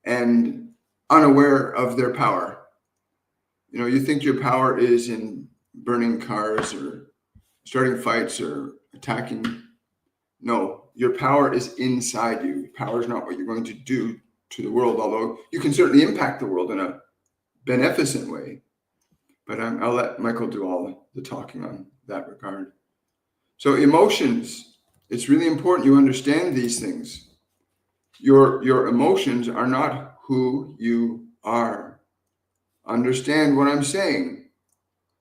and unaware of their power. You know, you think your power is in burning cars or starting fights or attacking. No, your power is inside you. Power is not what you're going to do to the world, although you can certainly impact the world in a beneficent way. But I'll let Michael do all the talking on that regard. So emotions, it's really important you understand these things. Your emotions are not who you are. Understand what I'm saying.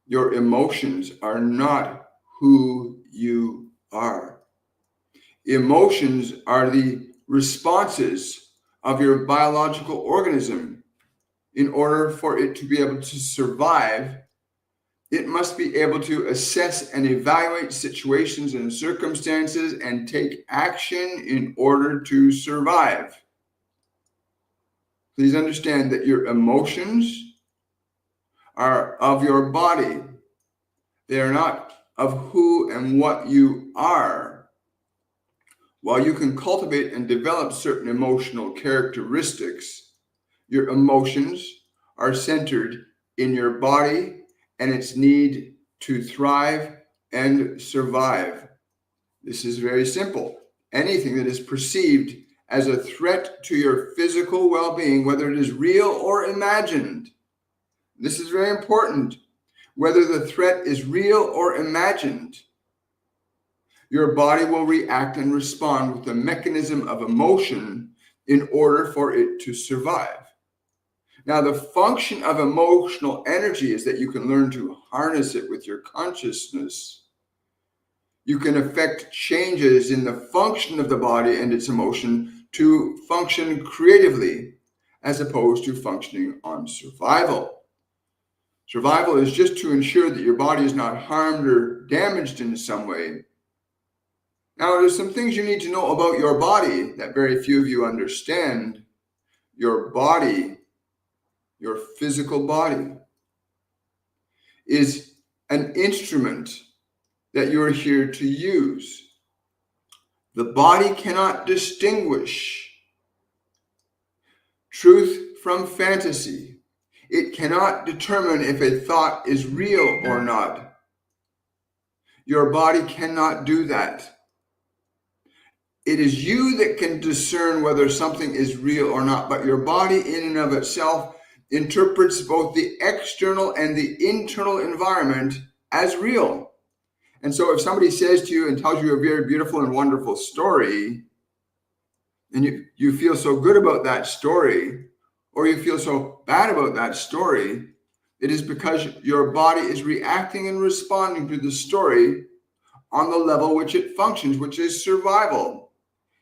Your emotions are not who you are. Emotions are the responses of your biological organism. In order for it to be able to survive, it must be able to assess and evaluate situations and circumstances and take action in order to survive. Please understand that your emotions are of your body. They are not of who and what you are. While you can cultivate and develop certain emotional characteristics, your emotions are centered in your body and its need to thrive and survive. This is very simple. Anything that is perceived as a threat to your physical well-being, whether it is real or imagined, this is very important. Whether the threat is real or imagined, your body will react and respond with a mechanism of emotion in order for it to survive. Now, the function of emotional energy is that you can learn to harness it with your consciousness. You can affect changes in the function of the body and its emotion to function creatively, as opposed to functioning on survival. Survival is just to ensure that your body is not harmed or damaged in some way. Now, there's some things you need to know about your body that very few of you understand. Your body, your physical body, is an instrument that you are here to use. The body cannot distinguish truth from fantasy. It cannot determine if a thought is real or not. Your body cannot do that. It is you that can discern whether something is real or not, but your body in and of itself interprets both the external and the internal environment as real. And so if somebody says to you and tells you a very beautiful and wonderful story, and you feel so good about that story, or you feel so bad about that story, it is because your body is reacting and responding to the story on the level which it functions, which is survival.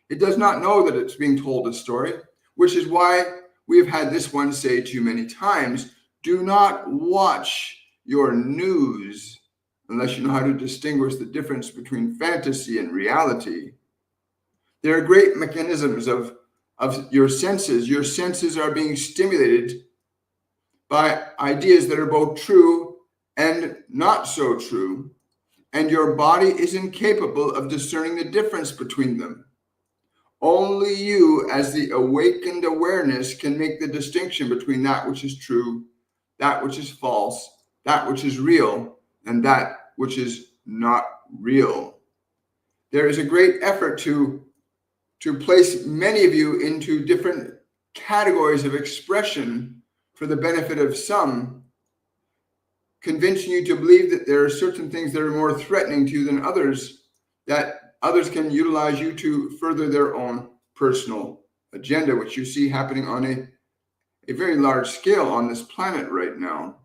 It does not know that it's being told a story, which is why we have had this one say to you many times, do not watch your news unless you know how to distinguish the difference between fantasy and reality. There are great mechanisms of your senses. Your senses are being stimulated by ideas that are both true and not so true, and your body is incapable of discerning the difference between them. Only you, as the awakened awareness, can make the distinction between that which is true, that which is false, that which is real, and that which is not real. There is a great effort to place many of you into different categories of expression for the benefit of some, convincing you to believe that there are certain things that are more threatening to you than others, that others can utilize you to further their own personal agenda, which you see happening on a very large scale on this planet right now.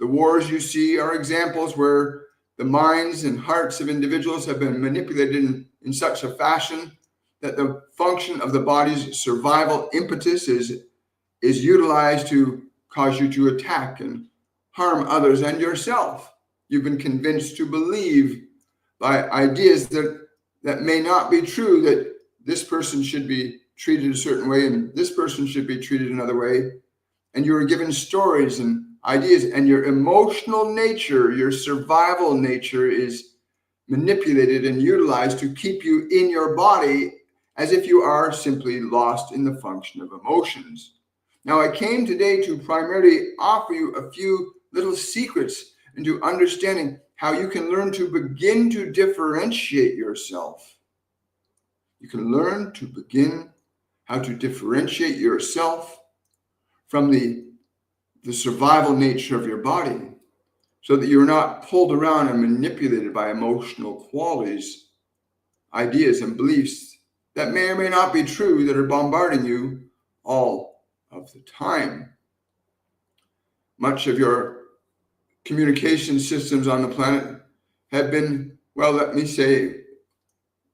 The wars you see are examples where the minds and hearts of individuals have been manipulated in such a fashion that the function of the body's survival impetus is utilized to cause you to attack and harm others and yourself. You've been convinced to believe by ideas that may not be true, that this person should be treated a certain way and this person should be treated another way. And you are given stories and ideas, and your emotional nature, your survival nature is manipulated and utilized to keep you in your body as if you are simply lost in the function of emotions. Now, I came today to primarily offer you a few little secrets into understanding how you can learn to begin to differentiate yourself. You can learn to begin how to differentiate yourself from the survival nature of your body, so that you're not pulled around and manipulated by emotional qualities, ideas, and beliefs that may or may not be true that are bombarding you all of the time. Much of your communication systems on the planet have been, well, let me say,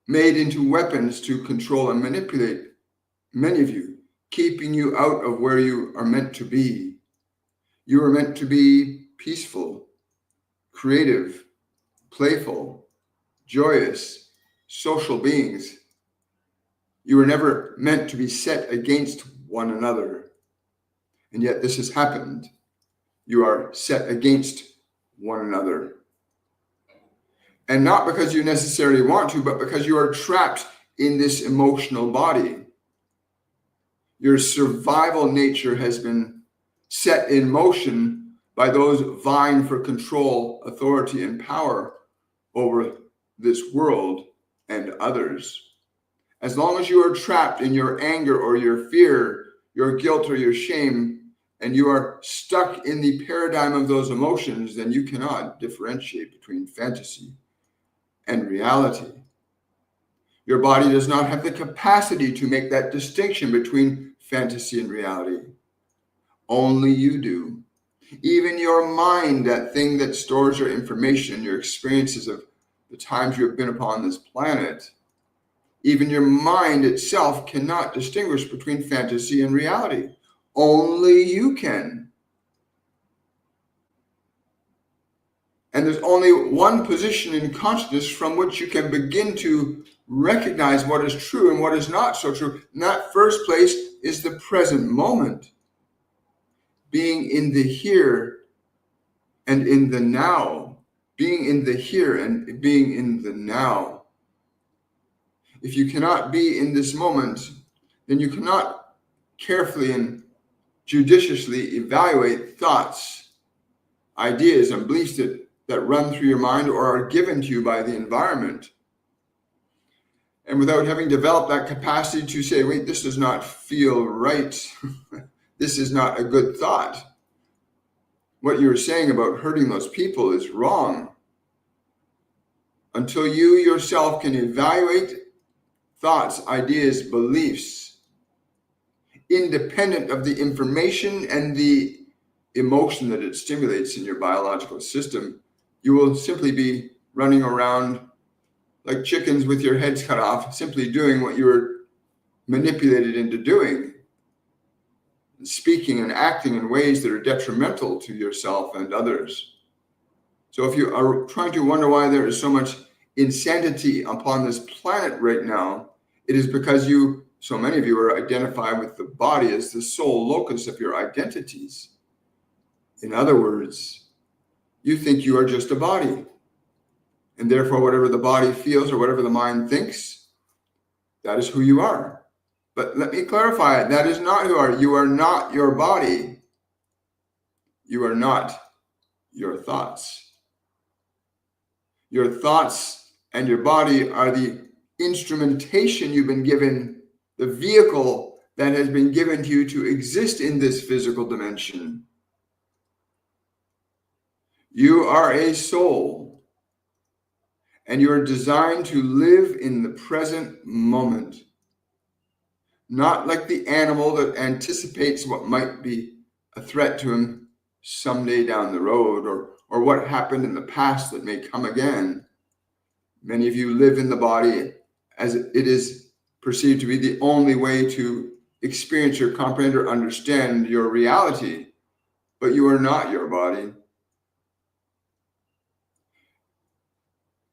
made into weapons to control and manipulate many of you, keeping you out of where you are meant to be. You are meant to be peaceful, creative, playful, joyous, social beings. You were never meant to be set against one another. And yet this has happened. You are set against one another. And not because you necessarily want to, but because you are trapped in this emotional body. Your survival nature has been set in motion by those vying for control, authority, and power over this world and others. As long as you are trapped in your anger or your fear, your guilt or your shame, and you are stuck in the paradigm of those emotions, then you cannot differentiate between fantasy and reality. Your body does not have the capacity to make that distinction between fantasy and reality. Only you do. Even your mind, that thing that stores your information, your experiences of the times you have been upon this planet, even your mind itself cannot distinguish between fantasy and reality. Only you can. And there's only one position in consciousness from which you can begin to recognize what is true and what is not so true. And that first place is the present moment. Being in the here and in the now. Being in the here and being in the now. If you cannot be in this moment, then you cannot carefully and judiciously evaluate thoughts, ideas, and beliefs that run through your mind or are given to you by the environment. And without having developed that capacity to say, wait, this does not feel right. This is not a good thought. What you're saying about hurting those people is wrong. Until you yourself can evaluate thoughts, ideas, beliefs, independent of the information and the emotion that it stimulates in your biological system, you will simply be running around like chickens with your heads cut off, simply doing what you were manipulated into doing, speaking and acting in ways that are detrimental to yourself and others. So if you are trying to wonder why there is so much insanity upon this planet right now, it is because so many of you are identified with the body as the sole locus of your identities. In other words, you think you are just a body. And therefore, whatever the body feels or whatever the mind thinks, that is who you are. But let me clarify it. That is not who you are. You are not your body. You are not your thoughts. Your thoughts and your body are the instrumentation you've been given, the vehicle that has been given to you to exist in this physical dimension. You are a soul, and you are designed to live in the present moment. Not like the animal that anticipates what might be a threat to him someday down the road, or what happened in the past that may come again. Many of you live in the body as it is perceived to be the only way to experience or comprehend or understand your reality, but you are not your body.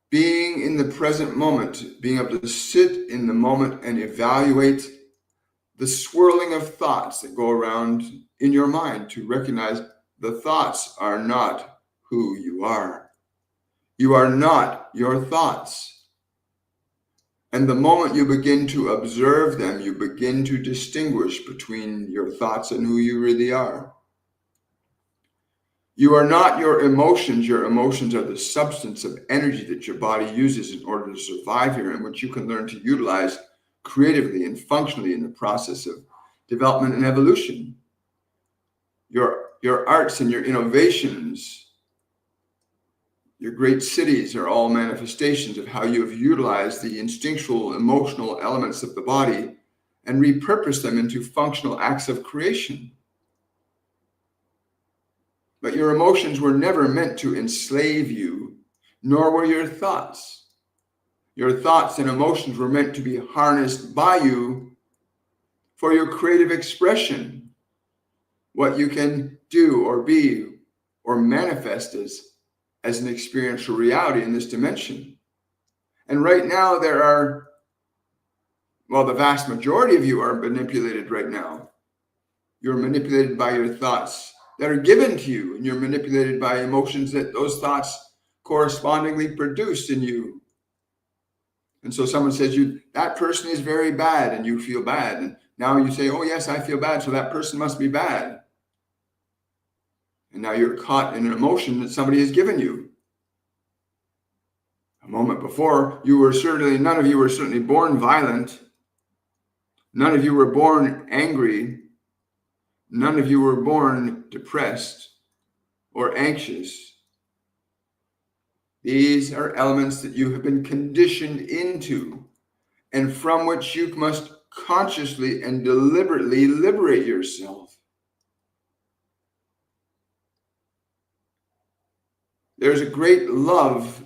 Being in the present moment, being able to sit in the moment and evaluate the swirling of thoughts that go around in your mind, to recognize the thoughts are not who you are. You are not your thoughts. And the moment you begin to observe them, you begin to distinguish between your thoughts and who you really are. You are not your emotions. Your emotions are the substance of energy that your body uses in order to survive here, and which you can learn to utilize creatively and functionally in the process of development and evolution. Your arts and your innovations, your great cities are all manifestations of how you have utilized the instinctual, emotional elements of the body and repurposed them into functional acts of creation. But your emotions were never meant to enslave you, nor were your thoughts. Your thoughts and emotions were meant to be harnessed by you for your creative expression, what you can do or be or manifest as an experiential reality in this dimension. And right now the vast majority of you are manipulated right now. You're manipulated by your thoughts that are given to you, and you're manipulated by emotions that those thoughts correspondingly produce in you. And so someone says that person is very bad, and you feel bad. And now you say, oh yes, I feel bad, so that person must be bad. And now you're caught in an emotion that somebody has given you. A moment before, none of you were certainly born violent. None of you were born angry. None of you were born depressed or anxious. These are elements that you have been conditioned into, and from which you must consciously and deliberately liberate yourself. There's a great love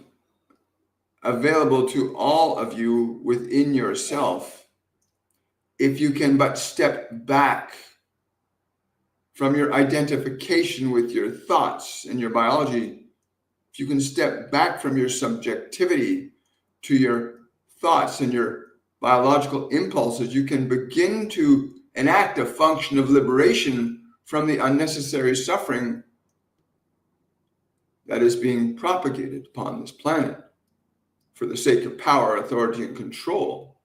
available to all of you within yourself if you can but step back from your identification with your thoughts and your biology. If you can step back from your subjectivity to your thoughts and your biological impulses, you can begin to enact a function of liberation from the unnecessary suffering that is being propagated upon this planet for the sake of power, authority, and control.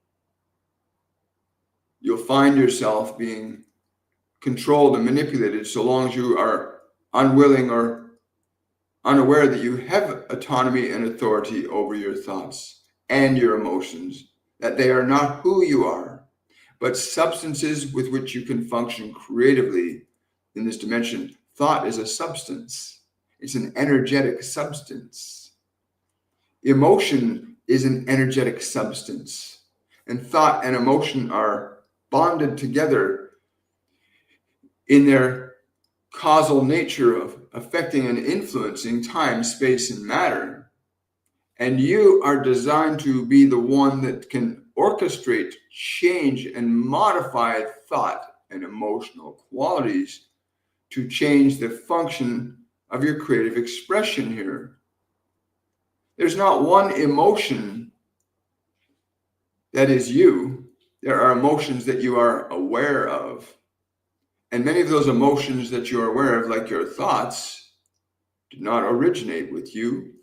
You'll find yourself being controlled and manipulated so long as you are unwilling or unaware that you have autonomy and authority over your thoughts and your emotions, that they are not who you are, but substances with which you can function creatively in this dimension. Thought is a substance. It's an energetic substance. Emotion is an energetic substance. And thought and emotion are bonded together in their causal nature of affecting and influencing time, space, and matter. And you are designed to be the one that can orchestrate, change, and modify thought and emotional qualities to change the function of your creative expression here. There's not one emotion that is you. There are emotions that you are aware of. And many of those emotions that you are aware of, like your thoughts, do not originate with you.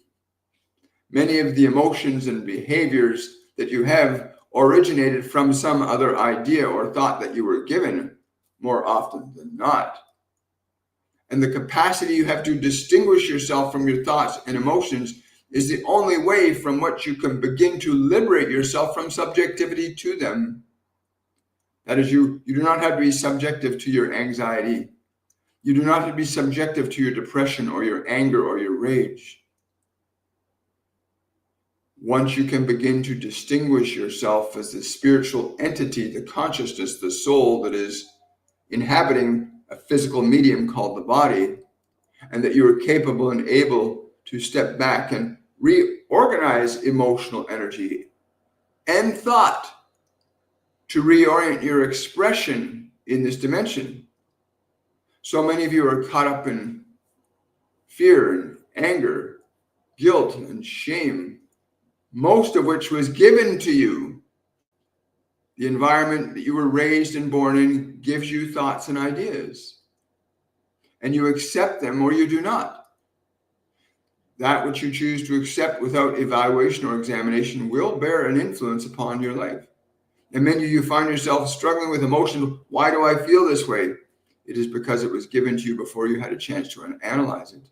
Many of the emotions and behaviors that you have originated from some other idea or thought that you were given more often than not. And the capacity you have to distinguish yourself from your thoughts and emotions is the only way from which you can begin to liberate yourself from subjectivity to them. That is, you do not have to be subjective to your anxiety. You do not have to be subjective to your depression or your anger or your rage. Once you can begin to distinguish yourself as the spiritual entity, the consciousness, the soul that is inhabiting a physical medium called the body, and that you are capable and able to step back and reorganize emotional energy and thought to reorient your expression in this dimension. So many of you are caught up in fear and anger, guilt and shame, most of which was given to you. The environment that you were raised and born in gives you thoughts and ideas, and you accept them or you do not. That which you choose to accept without evaluation or examination will bear an influence upon your life. And many of you find yourself struggling with emotion. Why do I feel this way? It is because it was given to you before you had a chance to analyze it.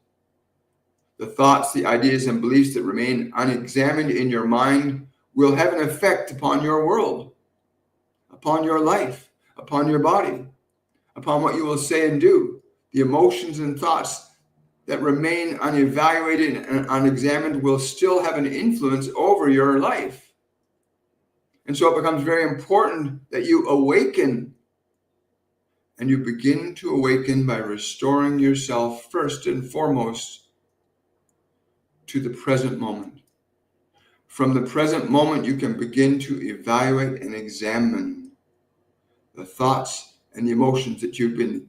The thoughts, the ideas, and beliefs that remain unexamined in your mind will have an effect upon your world, upon your life, upon your body, upon what you will say and do. The emotions and thoughts that remain unevaluated and unexamined will still have an influence over your life. And so it becomes very important that you awaken. And you begin to awaken by restoring yourself first and foremost to the present moment. From the present moment, you can begin to evaluate and examine the thoughts and the emotions that you've been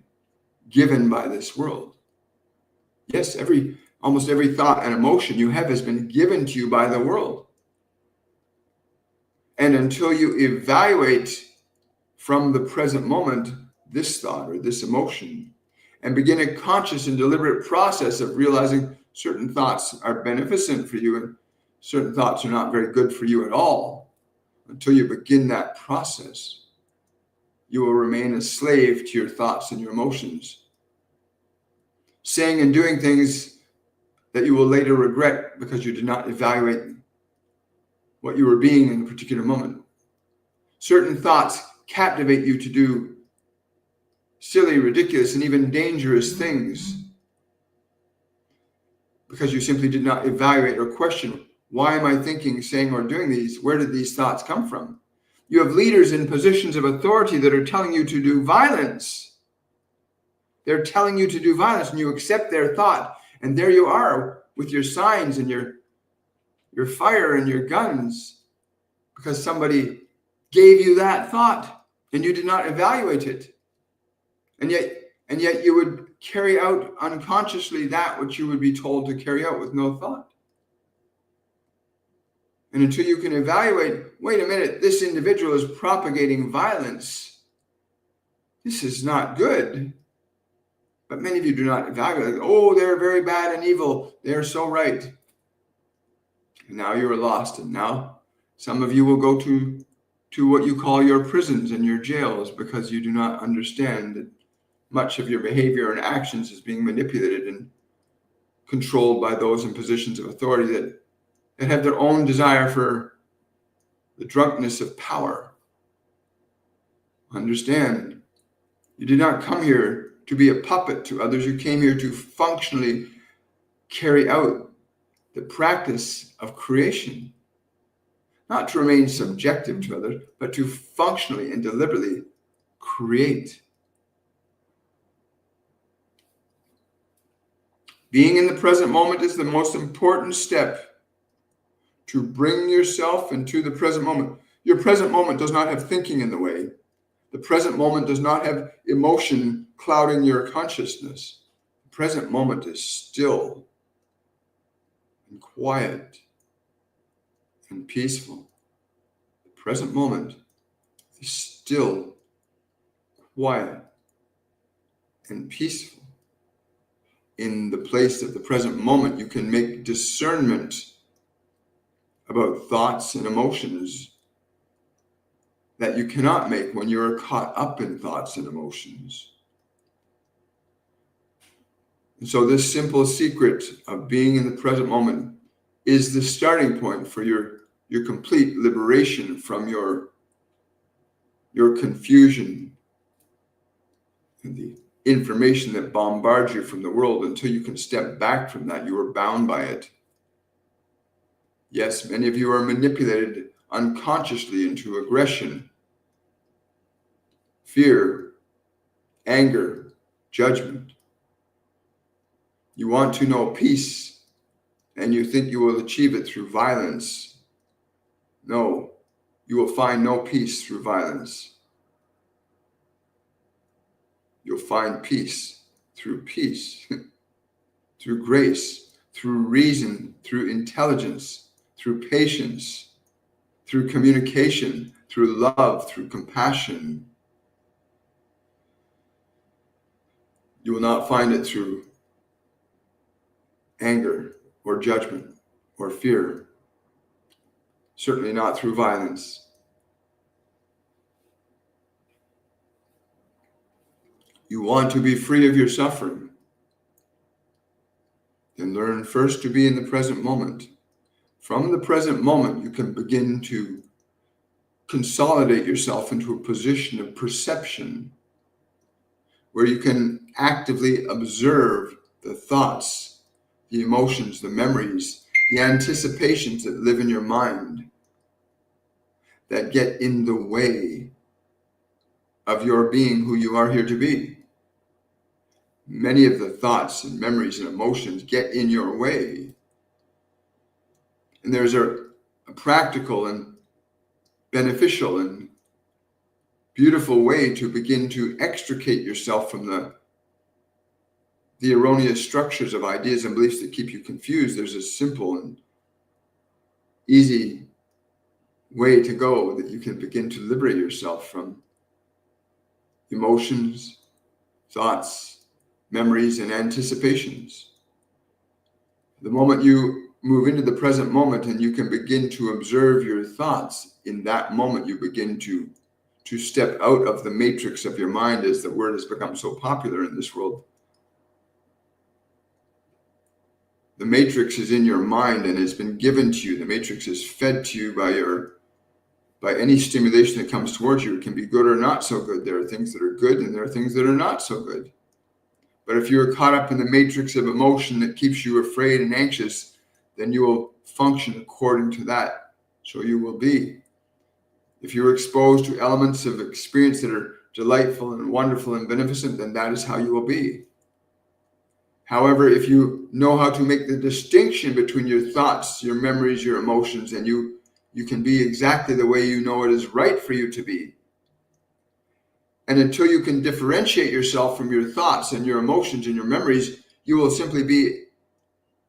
given by this world. Yes, almost every thought and emotion you have has been given to you by the world. And until you evaluate from the present moment this thought or this emotion and begin a conscious and deliberate process of realizing certain thoughts are beneficent for you and certain thoughts are not very good for you at all, until you begin that process, you will remain a slave to your thoughts and your emotions, saying and doing things that you will later regret because you did not evaluate what you were being in a particular moment. Certain thoughts captivate you to do silly, ridiculous, and even dangerous things because you simply did not evaluate or question, why am I thinking, saying, or doing these? Where did these thoughts come from? You have leaders in positions of authority that are telling you to do violence. They're telling you to do violence, and you accept their thought. And there you are with your signs and your fire and your guns because somebody gave you that thought and you did not evaluate it. And yet you would carry out unconsciously that which you would be told to carry out with no thought. And until you can evaluate, wait a minute, this individual is propagating violence. This is not good. But many of you do not evaluate. Oh, they're very bad and evil. They're so right. And now you are lost. And now some of you will go to what you call your prisons and your jails because you do not understand that much of your behavior and actions is being manipulated and controlled by those in positions of authority that have their own desire for the drunkenness of power. Understand, you did not come here to be a puppet to others. You came here to functionally carry out the practice of creation, not to remain subjective to others, but to functionally and deliberately create. Being in the present moment is the most important step to bring yourself into the present moment. Your present moment does not have thinking in the way. The present moment does not have emotion clouding your consciousness. The present moment is still and quiet and peaceful. The present moment is still, quiet, and peaceful. In the place of the present moment, you can make discernment about thoughts and emotions that you cannot make when you're caught up in thoughts and emotions. And so this simple secret of being in the present moment is the starting point for your complete liberation from your confusion and the information that bombards you from the world. Until you can step back from that, you are bound by it. Yes, many of you are manipulated unconsciously into aggression, fear, anger, judgment. You want to know peace, and you think you will achieve it through violence. No, you will find no peace through violence. You'll find peace, through grace, through reason, through intelligence, through patience, through communication, through love, through compassion. You will not find it through anger, or judgment or fear. Certainly not through violence. You want to be free of your suffering. Then learn first to be in the present moment. From the present moment, you can begin to consolidate yourself into a position of perception where you can actively observe the thoughts, the emotions, the memories, the anticipations that live in your mind that get in the way of your being who you are here to be. Many of the thoughts and memories and emotions get in your way. And there's a practical and beneficial and beautiful way to begin to extricate yourself from the erroneous structures of ideas and beliefs that keep you confused. There's a simple and easy way to go that you can begin to liberate yourself from emotions, thoughts, memories, and anticipations. The moment you move into the present moment and you can begin to observe your thoughts, in that moment you begin to step out of the matrix of your mind, as the word has become so popular in this world. The matrix is in your mind and has been given to you. The matrix is fed to you by any stimulation that comes towards you. It can be good or not so good. There are things that are good and there are things that are not so good. But if you're caught up in the matrix of emotion that keeps you afraid and anxious, then you will function according to that. So you will be. If you're exposed to elements of experience that are delightful and wonderful and beneficent, then that is how you will be. However, if you know how to make the distinction between your thoughts, your memories, your emotions, and you can be exactly the way you know it is right for you to be. And until you can differentiate yourself from your thoughts and your emotions and your memories, you will simply be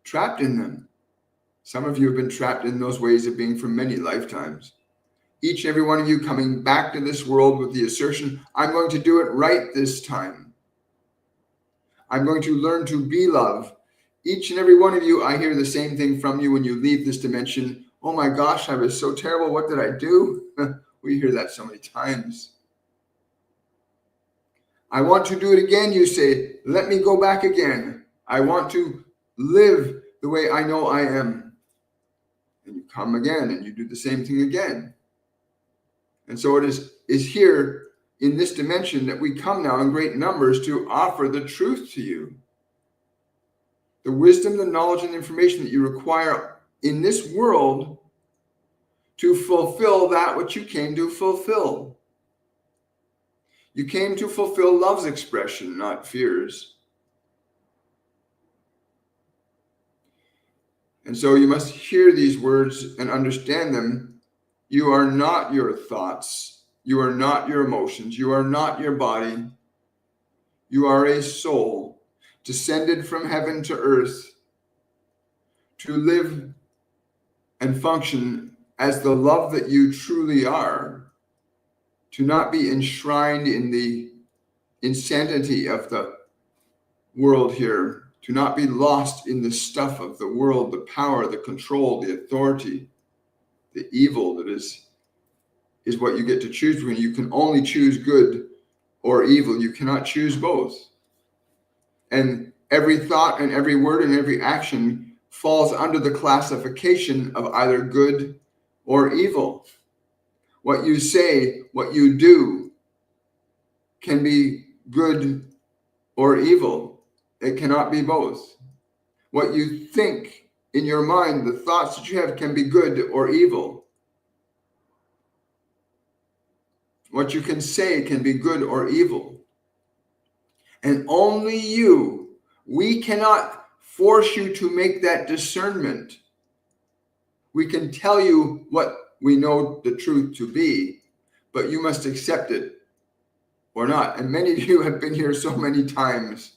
trapped in them. Some of you have been trapped in those ways of being for many lifetimes. Each and every one of you coming back to this world with the assertion, I'm going to do it right this time. I'm going to learn to be love. Each and every one of you, I hear the same thing from you when you leave this dimension. Oh my gosh, I was so terrible. What did I do? We hear that so many times. I want to do it again, you say. Let me go back again. I want to live the way I know I am. And you come again and you do the same thing again. And so it is here in this dimension that we come now in great numbers to offer the truth to you. The wisdom, the knowledge, and information that you require in this world to fulfill that which you came to fulfill. You came to fulfill love's expression, not fear's. And so you must hear these words and understand them. You are not your thoughts. You are not your emotions. You are not your body. You are a soul descended from heaven to earth to live and function as the love that you truly are, to not be enshrined in the insanity of the world here, to not be lost in the stuff of the world, the power, the control, the authority, the evil that is what you get to choose between. You can only choose good or evil. You cannot choose both. And every thought and every word and every action falls under the classification of either good or evil. What you say, what you do can be good or evil. It cannot be both. What you think in your mind, the thoughts that you have, can be good or evil. What you can say can be good or evil. And only you, we cannot force you to make that discernment. We can tell you what we know the truth to be, but you must accept it or not. And many of you have been here so many times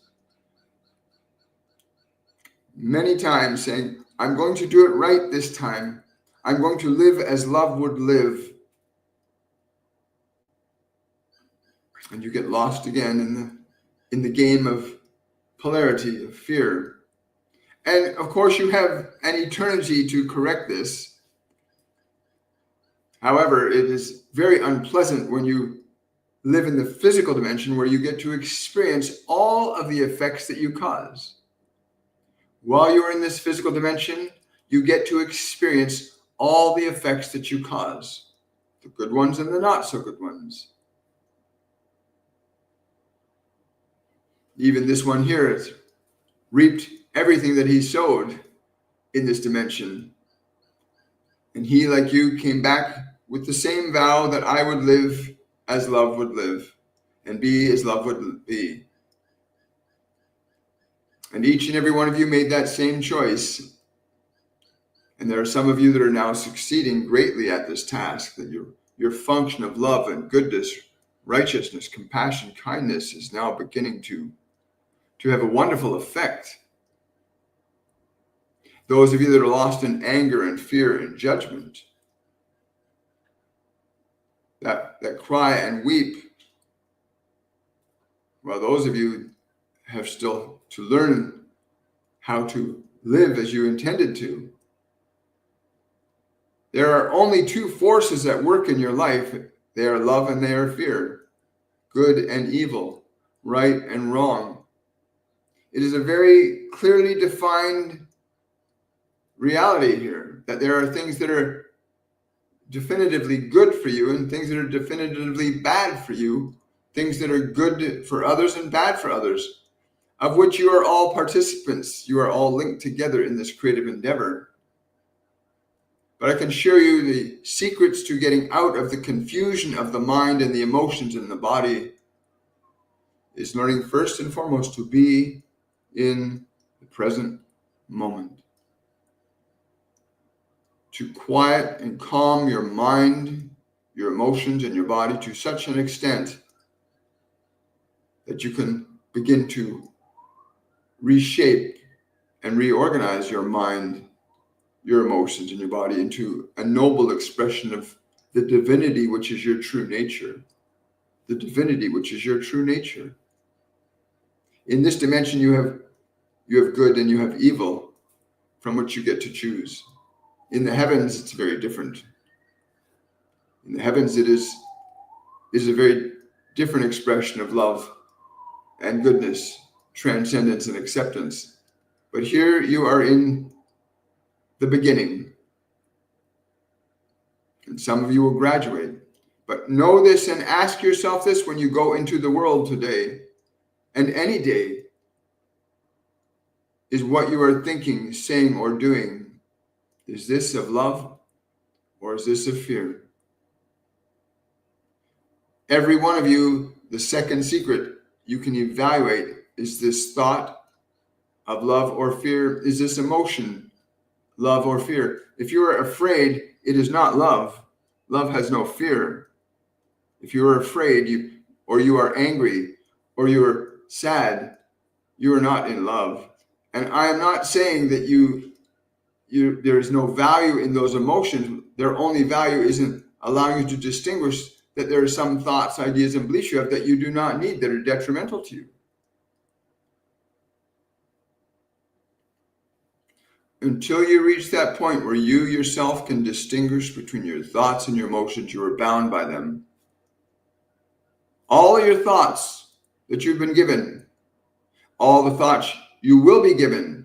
saying, I'm going to do it right this time. I'm going to live as love would live. And you get lost again in the game of polarity, of fear. And of course, you have an eternity to correct this. However, it is very unpleasant when you live in the physical dimension where you get to experience all of the effects that you cause. While you're in this physical dimension, you get to experience all the effects that you cause, the good ones and the not so good ones. Even this one here has reaped everything that he sowed in this dimension. And he, like you, came back with the same vow that I would live as love would live and be as love would be. And each and every one of you made that same choice. And there are some of you that are now succeeding greatly at this task, that your function of love and goodness, righteousness, compassion, kindness is now beginning to have a wonderful effect. Those of you that are lost in anger and fear and judgment, that cry and weep, well, those of you have still to learn how to live as you intended to. There are only two forces at work in your life. They are love and they are fear, good and evil, right and wrong. It is a very clearly defined reality here, that there are things that are definitively good for you and things that are definitively bad for you, things that are good for others and bad for others, of which you are all participants. You are all linked together in this creative endeavor. But I can show you the secrets to getting out of the confusion of the mind and the emotions in the body is learning first and foremost to be in the present moment. To quiet and calm your mind, your emotions, and your body to such an extent that you can begin to reshape and reorganize your mind, your emotions, and your body into a noble expression of the divinity which is your true nature. The divinity which is your true nature. In this dimension, you have good and you have evil from which you get to choose. In the heavens, it's very different. In the heavens, it is a very different expression of love and goodness, transcendence and acceptance. But here you are in the beginning. And some of you will graduate. But know this and ask yourself this when you go into the world today and any day. Is what you are thinking, saying, or doing, is this of love or is this of fear? Every one of you, the second secret you can evaluate, is this thought of love or fear? Is this emotion love or fear? If you are afraid, it is not love. Love has no fear. If you are afraid, you are angry, or you are sad, you are not in love. And I am not saying that there is no value in those emotions. Their only value isn't allowing you to distinguish that there are some thoughts, ideas, and beliefs you have that you do not need, that are detrimental to you. Until you reach that point where you yourself can distinguish between your thoughts and your emotions, you are bound by them. All your thoughts that you've been given, all the thoughts you will be given,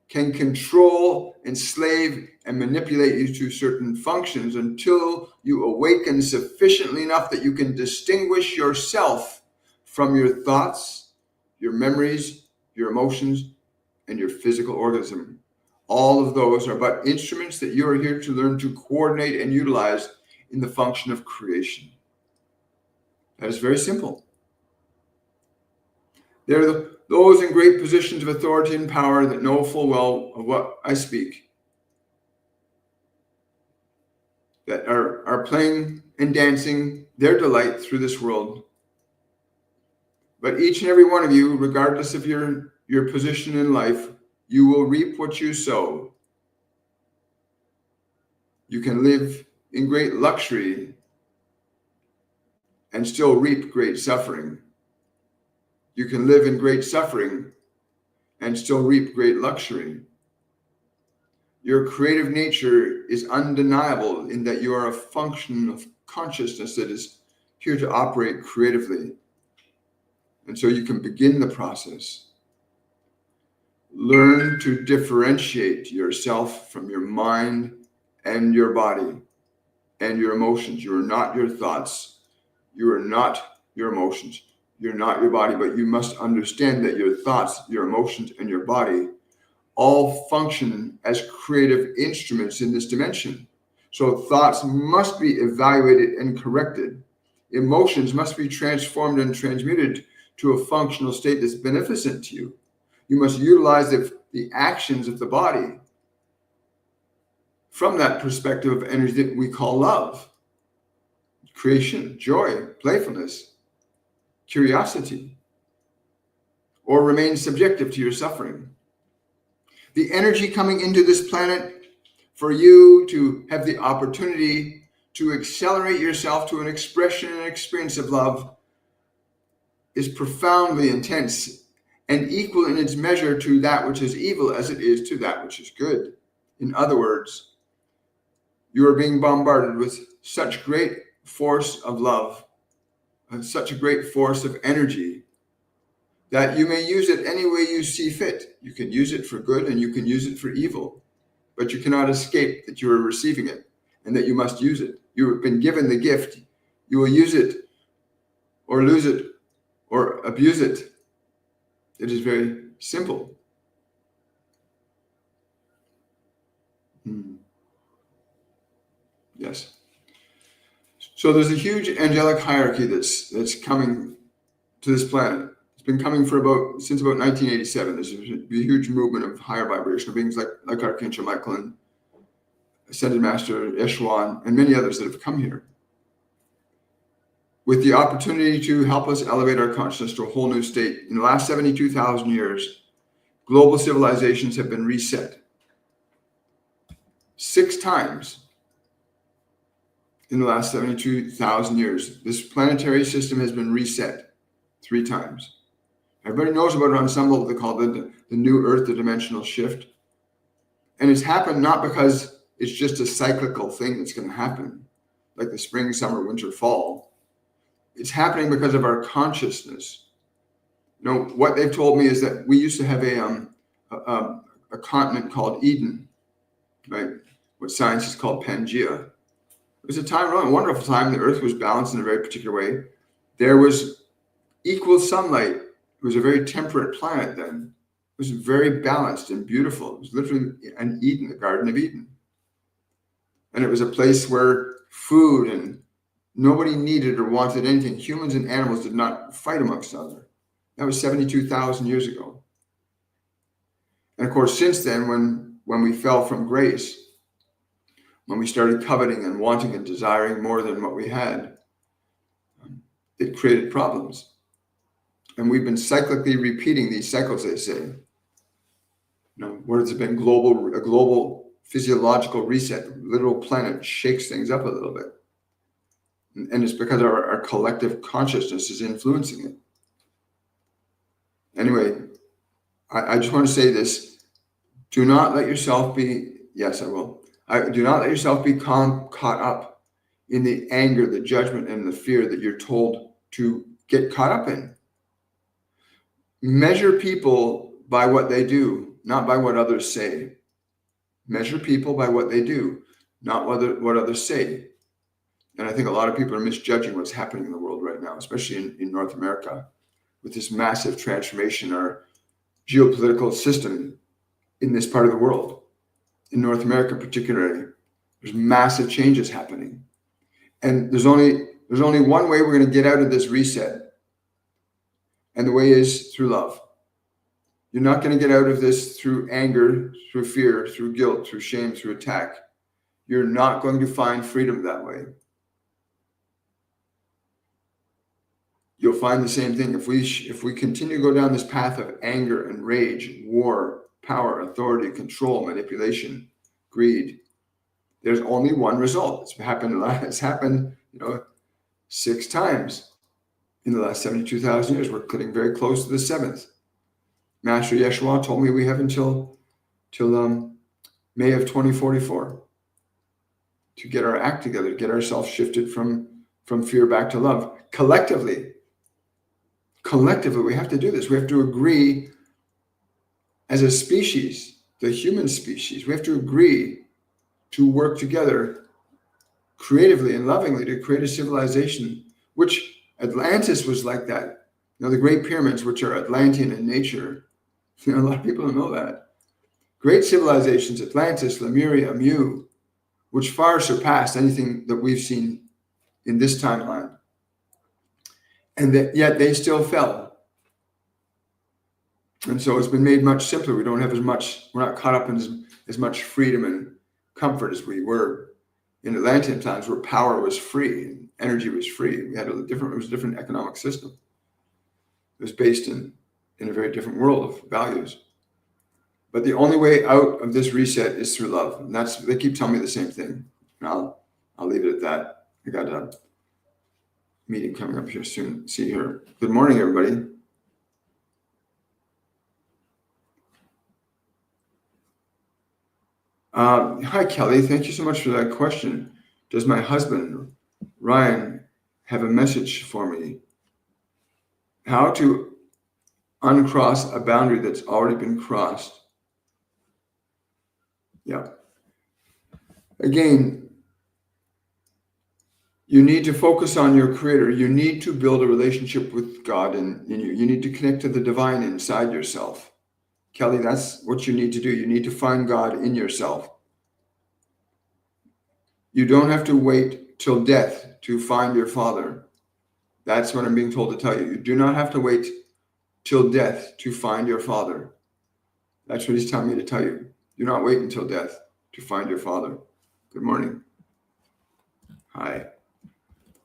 can control, enslave, and manipulate you to certain functions until you awaken sufficiently enough that you can distinguish yourself from your thoughts, your memories, your emotions, and your physical organism. All of those are but instruments that you are here to learn to coordinate and utilize in the function of creation. That is very simple. There are those in great positions of authority and power that know full well of what I speak, that are playing and dancing their delight through this world. But each and every one of you, regardless of your position in life, you will reap what you sow. You can live in great luxury and still reap great suffering. You can live in great suffering and still reap great luxury. Your creative nature is undeniable in that you are a function of consciousness that is here to operate creatively. And so you can begin the process. Learn to differentiate yourself from your mind and your body and your emotions. You are not your thoughts. You are not your emotions. You're not your body, but you must understand that your thoughts, your emotions, and your body all function as creative instruments in this dimension. So thoughts must be evaluated and corrected. Emotions must be transformed and transmuted to a functional state that's beneficent to you. You must utilize the actions of the body from that perspective of energy that we call love, creation, joy, playfulness, curiosity, or remain subjective to your suffering. The energy coming into this planet for you to have the opportunity to accelerate yourself to an expression and experience of love is profoundly intense and equal in its measure to that which is evil as it is to that which is good. In other words, you are being bombarded with such great force of love, and such a great force of energy, that you may use it any way you see fit. You can use it for good and you can use it for evil, but you cannot escape that you are receiving it and that you must use it. You have been given the gift. You will use it or lose it or abuse it. It is very simple. Yes. So there's a huge angelic hierarchy that's coming to this planet. It's been coming since about 1987. There's a huge movement of higher vibrational beings like Archangel Michael and Ascended Master Yeshua and many others that have come here with the opportunity to help us elevate our consciousness to a whole new state. In the last 72,000 years, global civilizations have been reset 6 times. In the last 72,000 years, this planetary system has been reset 3 times. Everybody knows about it on some level. They call it the new Earth, the dimensional shift. And it's happened not because it's just a cyclical thing that's going to happen, like the spring, summer, winter, fall. It's happening because of our consciousness. You know, what they've told me is that we used to have a continent called Eden, right? What science is called Pangea. It was a wonderful time. The Earth was balanced in a very particular way. There was equal sunlight. It was a very temperate planet then. It was very balanced and beautiful. It was literally an Eden, the Garden of Eden. And it was a place where food and nobody needed or wanted anything. Humans and animals did not fight amongst each other. That was 72,000 years ago. And of course, since then, when we fell from grace, when we started coveting and wanting and desiring more than what we had, it created problems. And we've been cyclically repeating these cycles, they say. You know, where it's been a global physiological reset. The literal planet shakes things up a little bit. And it's because our collective consciousness is influencing it. Anyway, I just want to say this. Do not let yourself be, yes, I will. Do not let yourself become caught up in the anger, the judgment, and the fear that you're told to get caught up in. Measure people by what they do, not by what others say. Measure people by what they do, not what others say. And I think a lot of people are misjudging what's happening in the world right now, especially in North America, with this massive transformation in our geopolitical system in this part of the world. In North America particularly, there's massive changes happening. And there's only one way we're going to get out of this reset. And the way is through love. You're not going to get out of this through anger, through fear, through guilt, through shame, through attack. You're not going to find freedom that way. You'll find the same thing if we continue to go down this path of anger and rage, war, power, authority, control, manipulation, greed. There's only one result. It's happened, 6 times in the last 72,000 years. We're getting very close to the 7th. Master Yeshua told me we have until May of 2044, to get our act together, to get ourselves shifted from fear back to love. Collectively, we have to do this. We have to agree as a species, the human species, we have to agree to work together creatively and lovingly to create a civilization, which Atlantis was like that. The Great Pyramids, which are Atlantean in nature, a lot of people don't know that. Great civilizations, Atlantis, Lemuria, Mu, which far surpassed anything that we've seen in this timeline. And yet they still fell. And so it's been made much simpler. We don't have as much, we're not caught up in as much freedom and comfort as we were in Atlantean times, where power was free and energy was free. It was a different economic system. It was based in a very different world of values. But the only way out of this reset is through love. And they keep telling me the same thing. And I'll leave it at that. I got a meeting coming up here soon. See you here. Good morning, everybody. Hi, Kelly. Thank you so much for that question. Does my husband, Ryan, have a message for me? How to uncross a boundary that's already been crossed. Yeah. Again, you need to focus on your creator. You need to build a relationship with God in you. You need to connect to the divine inside yourself. Kelly, that's what you need to do. You need to find God in yourself. You don't have to wait till death to find your Father. That's what I'm being told to tell you. You do not have to wait till death to find your Father. That's what he's telling me to tell you. Do not wait until death to find your Father. Good morning. Hi.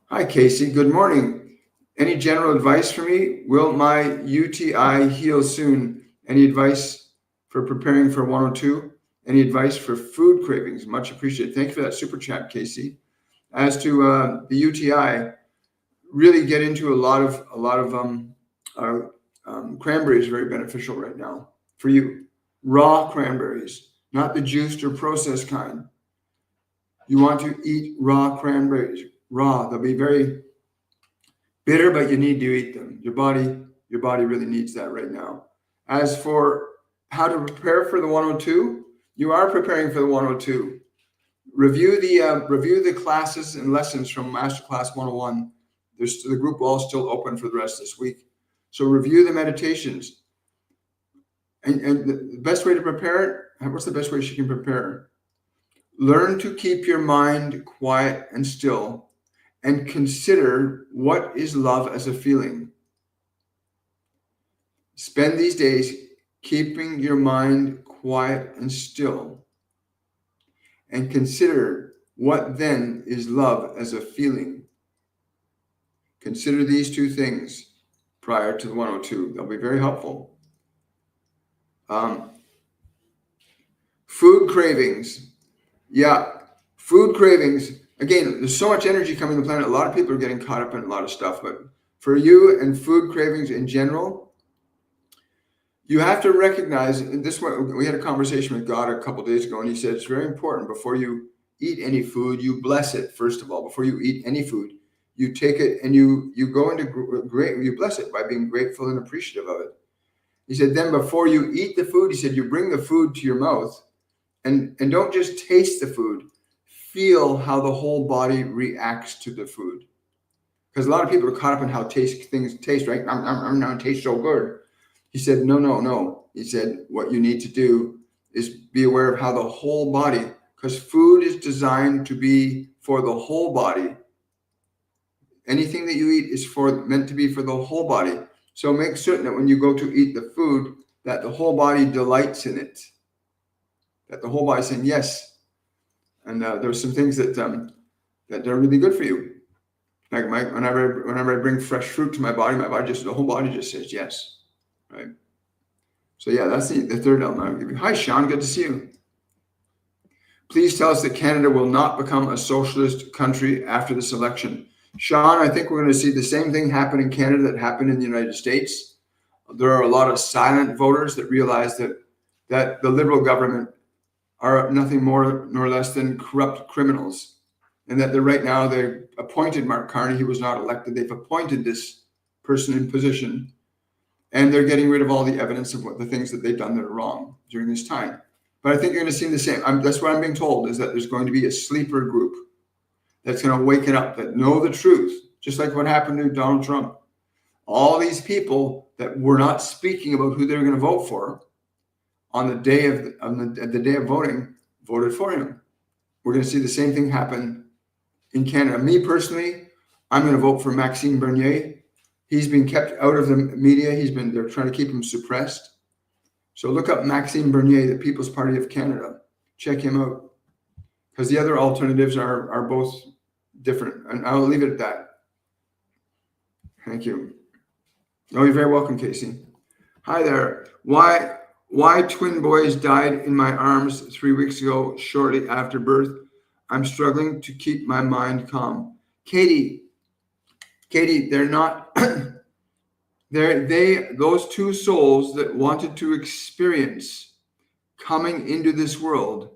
Hi, Casey. Good morning. Any general advice for me? Will my UTI heal soon? Any advice for preparing for 102? Any advice for food cravings? Much appreciated. Thank you for that super chat, Casey. As to the UTI, really get into a lot of cranberries. Very beneficial right now for you. Raw cranberries, not the juiced or processed kind. You want to eat raw cranberries. Raw. They'll be very bitter, but you need to eat them. Your body really needs that right now. As for how to prepare for the 102, you are preparing for the 102. Review the classes and lessons from Masterclass 101. The group will all still open for the rest of this week. So review the meditations. And the best way to prepare it, what's the best way she can prepare? Learn to keep your mind quiet and still and consider what is love as a feeling. Spend these days keeping your mind quiet and still and consider what then is love as a feeling. Consider these two things prior to the 102. They'll be very helpful. Food cravings. Yeah, food cravings. Again, there's so much energy coming to the planet. A lot of people are getting caught up in a lot of stuff. But for you and food cravings in general, you have to recognize, and this one, we had a conversation with God a couple of days ago, and he said it's very important before you eat any food, you bless it, first of all. Before you eat any food, you take it and you go into you bless it by being grateful and appreciative of it. He said, then before you eat the food, he said, you bring the food to your mouth and don't just taste the food. Feel how the whole body reacts to the food. Because a lot of people are caught up in how things taste, right? I'm not taste so good. He said, no. He said, what you need to do is be aware of how the whole body, because food is designed to be for the whole body. Anything that you eat is meant to be for the whole body. So make certain that when you go to eat the food, that the whole body delights in it. That the whole body is saying yes. And there's some things that are really good for you. Like whenever I bring fresh fruit to my body the whole body just says yes. Right? So yeah, that's the third element I'll give you. Hi, Sean. Good to see you. Please tell us that Canada will not become a socialist country after this election. Sean, I think we're going to see the same thing happen in Canada that happened in the United States. There are a lot of silent voters that realize that the Liberal government are nothing more nor less than corrupt criminals. And that they're right now, they've appointed Mark Carney. He was not elected. They've appointed this person in position. And they're getting rid of all the evidence of the things that they've done that are wrong during this time. But I think you're going to see the same. That's what I'm being told, is that there's going to be a sleeper group that's going to waken up, that know the truth, just like what happened to Donald Trump. All these people that were not speaking about who they were going to vote for on the day of voting, voted for him. We're going to see the same thing happen in Canada. Me personally, I'm going to vote for Maxime Bernier. He's been kept out of the media. They're trying to keep him suppressed. So look up Maxime Bernier, the People's Party of Canada. Check him out, because the other alternatives are both different. And I'll leave it at that. Thank you. Oh, you're very welcome, Casey. Hi there. Why twin boys died in my arms 3 weeks ago, shortly after birth? I'm struggling to keep my mind calm. Katie, they're not, those two souls that wanted to experience coming into this world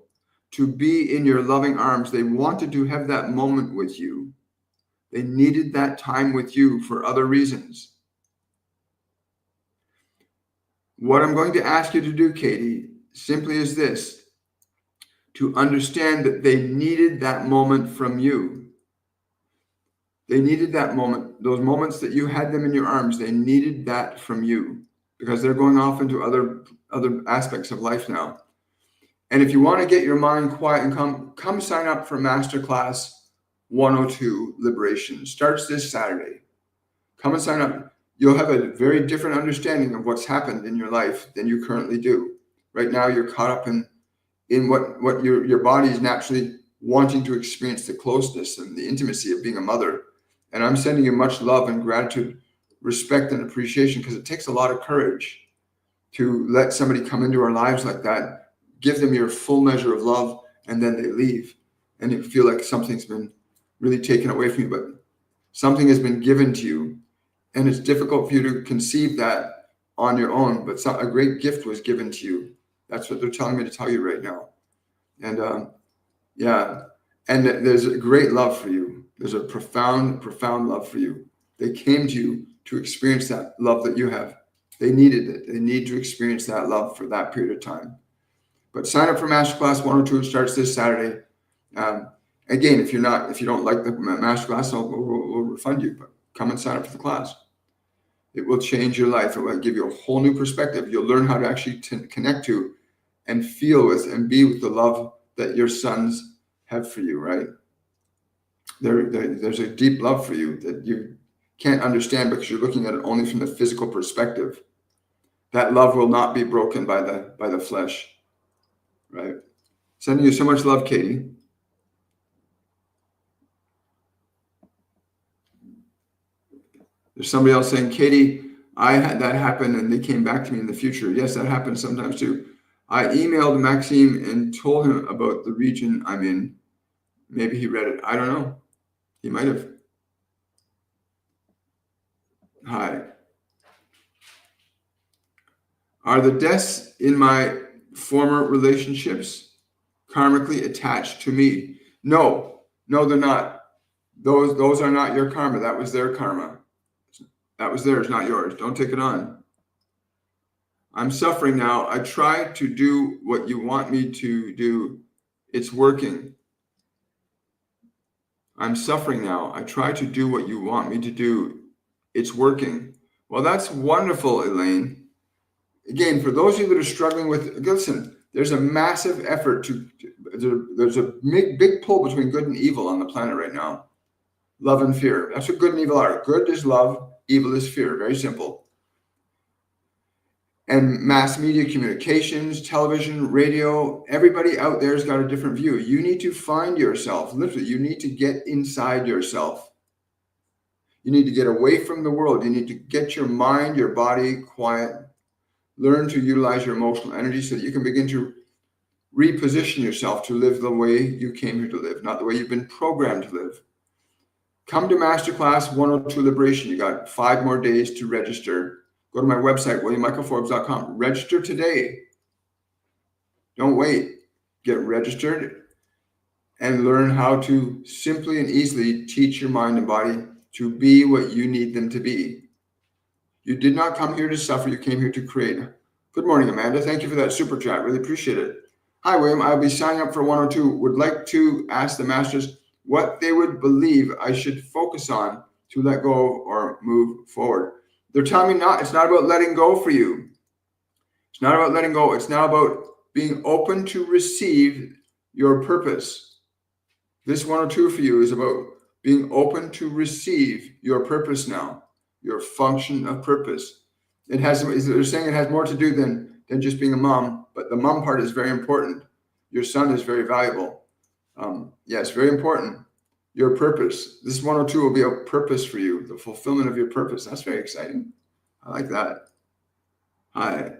to be in your loving arms, they wanted to have that moment with you. They needed that time with you for other reasons. What I'm going to ask you to do, Katie, simply is this: to understand that they needed that moment from you. They needed that moment, those moments that you had them in your arms. They needed that from you, because they're going off into other aspects of life now. And if you want to get your mind quiet and come sign up for Masterclass 102 Liberation. Starts this Saturday. Come and sign up. You'll have a very different understanding of what's happened in your life than you currently do. Right now, you're caught up in what your body is naturally wanting to experience, the closeness and the intimacy of being a mother. And I'm sending you much love and gratitude, respect and appreciation, because it takes a lot of courage to let somebody come into our lives like that, give them your full measure of love, and then they leave. And you feel like something's been really taken away from you, but something has been given to you. And it's difficult for you to conceive that on your own, but a great gift was given to you. That's what they're telling me to tell you right now. And and there's a great love for you. There's a profound, profound love for you. They came to you to experience that love that you have. They needed it. They need to experience that love for that period of time. But sign up for Masterclass 102. It starts this Saturday. Again, if you don't like the Masterclass, we'll refund you. But come and sign up for the class. It will change your life. It will give you a whole new perspective. You'll learn how to actually connect to and feel with and be with the love that your sons have for you, right? There's a deep love for you that you can't understand because you're looking at it only from the physical perspective. That love will not be broken by the flesh, right? Sending you so much love, Katie. There's somebody else saying, Katie, I had that happen and they came back to me in the future. Yes, that happens sometimes too. I emailed Maxime and told him about the region I'm in. Maybe he read it. I don't know. He might have. Hi. Are the deaths in my former relationships karmically attached to me? No, they're not. Those are not your karma. That was their karma. That was theirs, not yours. Don't take it on. I'm suffering now. I try to do what you want me to do. It's working. I'm suffering now. I try to do what you want me to do. It's working. Well, that's wonderful, Elaine. Again, for those of you that are struggling with, listen, there's a massive effort there's a big pull between good and evil on the planet right now. Love and fear. That's what good and evil are. Good is love. Evil is fear. Very simple. And mass media communications, television, radio, everybody out there has got a different view. You need to find yourself. Literally, you need to get inside yourself. You need to get away from the world. You need to get your mind, your body quiet. Learn to utilize your emotional energy so that you can begin to reposition yourself to live the way you came here to live, not the way you've been programmed to live. Come to Masterclass 102 Liberation. You got 5 more days to register. Go to my website, WilliamMichaelForbes.com. Register today. Don't wait. get registered, and learn how to simply and easily teach your mind and body to be what you need them to be. You did not come here to suffer. You came here to create. Good morning, Amanda. Thank you for that super chat. Really appreciate it. Hi, William. I'll be signing up for 102. Would like to ask the masters what they would believe I should focus on to let go of or move forward. They're telling me it's not about letting go for you. It's not about letting go. It's now about being open to receive your purpose. This 102 for you is about being open to receive your purpose now, your function of purpose. They're saying it has more to do than just being a mom, but the mom part is very important. Your son is very valuable. Yes, very important. Your purpose. This 102 will be a purpose for you, the fulfillment of your purpose. That's very exciting. I like that. Hi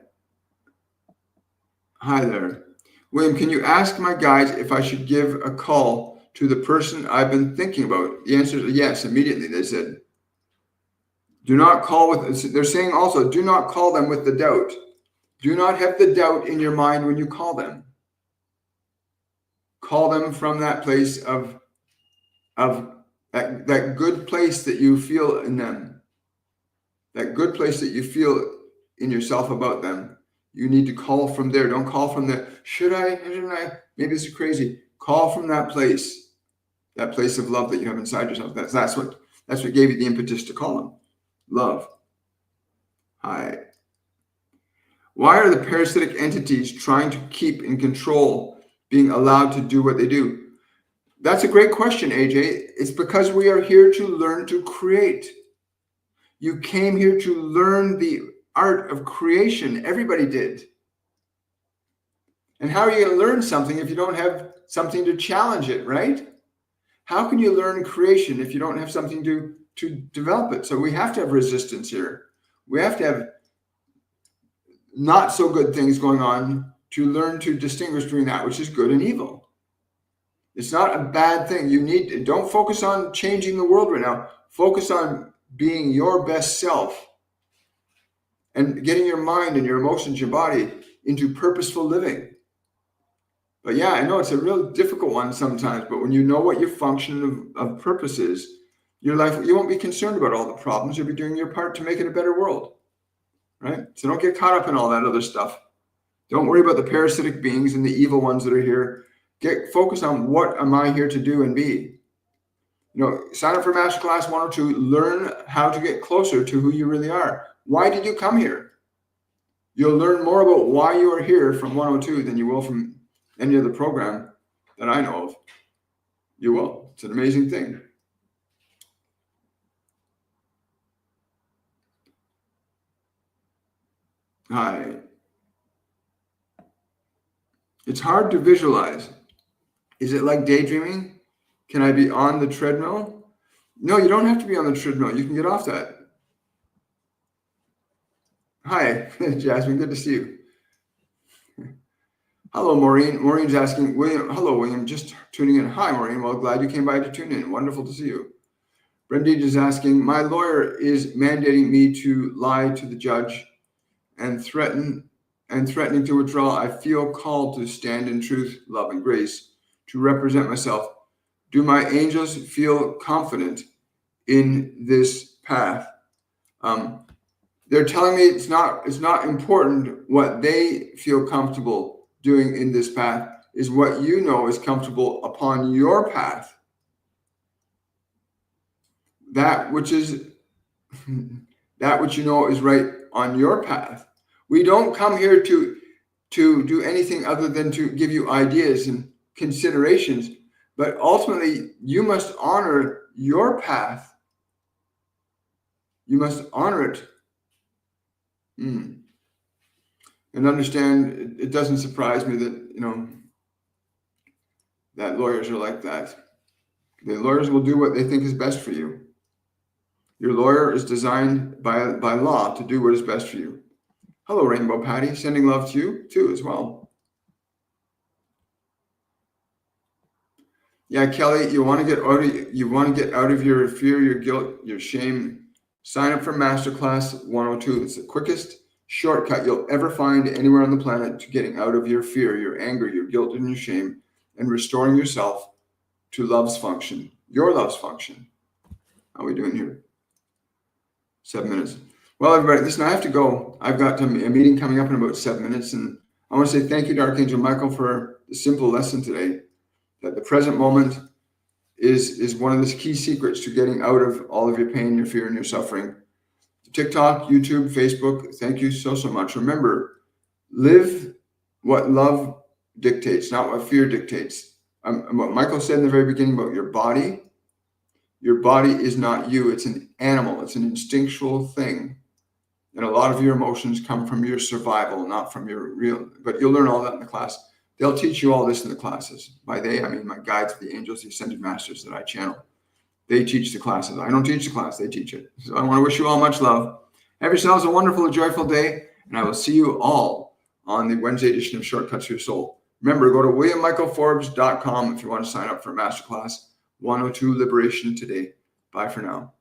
there. William, can you ask my guides if I should give a call to the person I've been thinking about? The answer is yes, immediately, they said. Do not call with, they're saying also, do not call them with the doubt. Do not have the doubt in your mind when you call them. Call them from that place of that good place that you feel in them. That good place that you feel in yourself about them. You need to call from there. Don't call from the, should I, shouldn't I? Maybe this is crazy. Call from that place of love that you have inside yourself. That's what gave you the impetus to call them. Love. Hi. Why are the parasitic entities trying to keep in control, being allowed to do what they do? That's a great question, AJ. It's because we are here to learn to create. You came here to learn the art of creation. Everybody did. And how are you going to learn something if you don't have something to challenge it, right? How can you learn creation if you don't have something to develop it? So we have to have resistance here. We have to have not so good things going on to learn to distinguish between that which is good and evil. It's not a bad thing. Don't focus on changing the world right now. Focus on being your best self and getting your mind and your emotions, your body into purposeful living. But yeah, I know it's a real difficult one sometimes, but when you know what your function of purpose is, your life, you won't be concerned about all the problems. You'll be doing your part to make it a better world, right? So don't get caught up in all that other stuff. Don't worry about the parasitic beings and the evil ones that are here. Get focused on what am I here to do and be. Sign up for Masterclass 102. Learn how to get closer to who you really are. Why did you come here? You'll learn more about why you are here from 102 than you will from any other program that I know of. You will. It's an amazing thing. Hi. It's hard to visualize. Is it like daydreaming? Can I be on the treadmill? No, you don't have to be on the treadmill. You can get off that. Hi, Jasmine. Good to see you. Hello, Maureen. Maureen's asking, William. Hello, William. Just tuning in. Hi, Maureen. Well, glad you came by to tune in. Wonderful to see you. Brendan is asking, my lawyer is mandating me to lie to the judge and threatening to withdraw. I feel called to stand in truth, love, and grace to represent myself. Do my angels feel confident in this path? They're telling me it's not important what they feel comfortable doing in this path, is what you know is comfortable upon your path. That which you know is right on your path. We don't come here to do anything other than to give you ideas and considerations, but ultimately you must honor your path. You must honor it. And understand, it doesn't surprise me that, that lawyers are like that. The lawyers will do what they think is best for you. Your lawyer is designed by law to do what is best for you. Hello, Rainbow Patty. Sending love to you too as well. Yeah, Kelly, you want to get out of your fear, your guilt, your shame. Sign up for Masterclass 102. It's the quickest, shortcut you'll ever find anywhere on the planet to getting out of your fear, your anger, your guilt, and your shame, and restoring yourself to love's function, your love's function. How are we doing here? 7 minutes. Well, everybody, listen, I have to go. I've got a meeting coming up in about 7 minutes, and I want to say thank you to Archangel Michael for the simple lesson today, that the present moment is one of the key secrets to getting out of all of your pain, your fear, and your suffering. TikTok, YouTube, Facebook, thank you so much. Remember, live what love dictates, not what fear dictates. What Michael said in the very beginning about your body is not you. It's an animal. It's an instinctual thing. And a lot of your emotions come from your survival, not from your real. But you'll learn all that in the class. They'll teach you all this in the classes. By they, I mean my guides, the angels, the ascended masters that I channel. They teach the classes. I don't teach the class. They teach it. So I want to wish you all much love. Have yourselves a wonderful, joyful day. And I will see you all on the Wednesday edition of Shortcuts to Your Soul. Remember, go to WilliamMichaelForbes.com if you want to sign up for a masterclass. 102 Liberation today. Bye for now.